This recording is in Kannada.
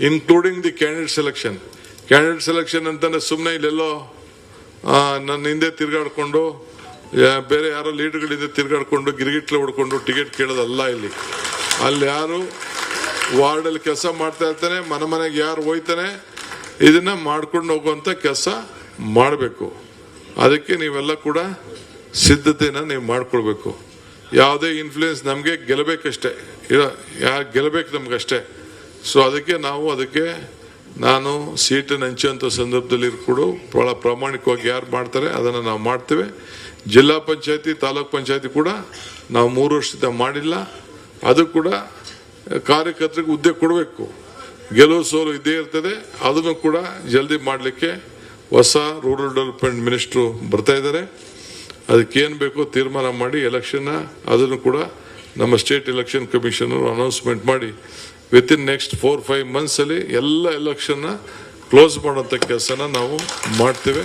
ಇನ್ಕ್ಲೂಡಿಂಗ್ ದಿ ಕ್ಯಾಂಡಿಡೇಟ್ ಸೆಲೆಕ್ಷನ್ ಅಂತಂದ್ರೆ ಸುಮ್ಮನೆ ಇಲ್ಲೆಲ್ಲೋ ನನ್ನ ಹಿಂದೆ ತಿರ್ಗಾಡ್ಕೊಂಡು ಬೇರೆ ಯಾರೋ ಲೀಡರ್ಗಳಿಂದ ತಿರ್ಗಾಡ್ಕೊಂಡು ಗಿರಿಗಿಟ್ಲೆ ಹೊಡ್ಕೊಂಡು ಟಿಕೆಟ್ ಕೇಳೋದಲ್ಲ. ಅಲ್ಲಿ ಯಾರು ವಾರ್ಡಲ್ಲಿ ಕೆಲಸ ಮಾಡ್ತಾ ಇರ್ತಾನೆ, ಮನೆಗೆ ಯಾರು ಹೋಯ್ತಾನೆ, ಇದನ್ನ ಮಾಡ್ಕೊಂಡು ಹೋಗುವಂತ ಕೆಲಸ ಮಾಡಬೇಕು. ಅದಕ್ಕೆ ನೀವೆಲ್ಲ ಕೂಡ ಸಿದ್ಧತೆನ ನೀವು ಮಾಡ್ಕೊಳ್ಬೇಕು. ಯಾವುದೇ ಇನ್ಫ್ಲೂಯೆನ್ಸ್ ನಮಗೆ ಗೆಲ್ಲಬೇಕಷ್ಟೇ, ಯಾರು ಗೆಲ್ಲಬೇಕು ನಮ್ಗಷ್ಟೇ. ಸೊ ಅದಕ್ಕೆ ನಾನು ಸೀಟನ್ನು ಹಂಚುವಂಥ ಸಂದರ್ಭದಲ್ಲಿ ಕೂಡ ಬಹಳ ಪ್ರಾಮಾಣಿಕವಾಗಿ ಯಾರು ಮಾಡ್ತಾರೆ ಅದನ್ನು ನಾವು ಮಾಡ್ತೇವೆ. ಜಿಲ್ಲಾ ಪಂಚಾಯತಿ, ತಾಲೂಕ್ ಪಂಚಾಯತಿ ಕೂಡ ನಾವು 3 ವರ್ಷದಿಂದ ಮಾಡಿಲ್ಲ. ಅದು ಕೂಡ ಕಾರ್ಯಕರ್ತರಿಗೆ ಹುದ್ದೆ ಕೊಡಬೇಕು. ಗೆಲುವು ಸೋಲು ಇದ್ದೇ ಇರ್ತದೆ. ಅದನ್ನು ಕೂಡ ಜಲ್ದಿ ಮಾಡಲಿಕ್ಕೆ ಹೊಸ ರೂರಲ್ ಡೆವಲಪ್ಮೆಂಟ್ ಮಿನಿಸ್ಟ್ರು ಬರ್ತಾ ಇದ್ದಾರೆ. ಅದಕ್ಕೇನು ಬೇಕೋ ತೀರ್ಮಾನ ಮಾಡಿ ಎಲೆಕ್ಷನ್ನ ಅದನ್ನು ಕೂಡ ನಮ್ಮ ಸ್ಟೇಟ್ ಎಲೆಕ್ಷನ್ ಕಮಿಷನ್ ಅನೌನ್ಸ್ಮೆಂಟ್ ಮಾಡಿ ವಿತಿನ್ ನೆಕ್ಸ್ಟ್ 4-5 ಮಂತ್ಸ್ ಅಲ್ಲಿ ಎಲ್ಲ ಎಲೆಕ್ಷನ್ನ ಕ್ಲೋಸ್ ಮಾಡುವಂಥ ಕೆಲಸನ ನಾವು ಮಾಡ್ತೇವೆ.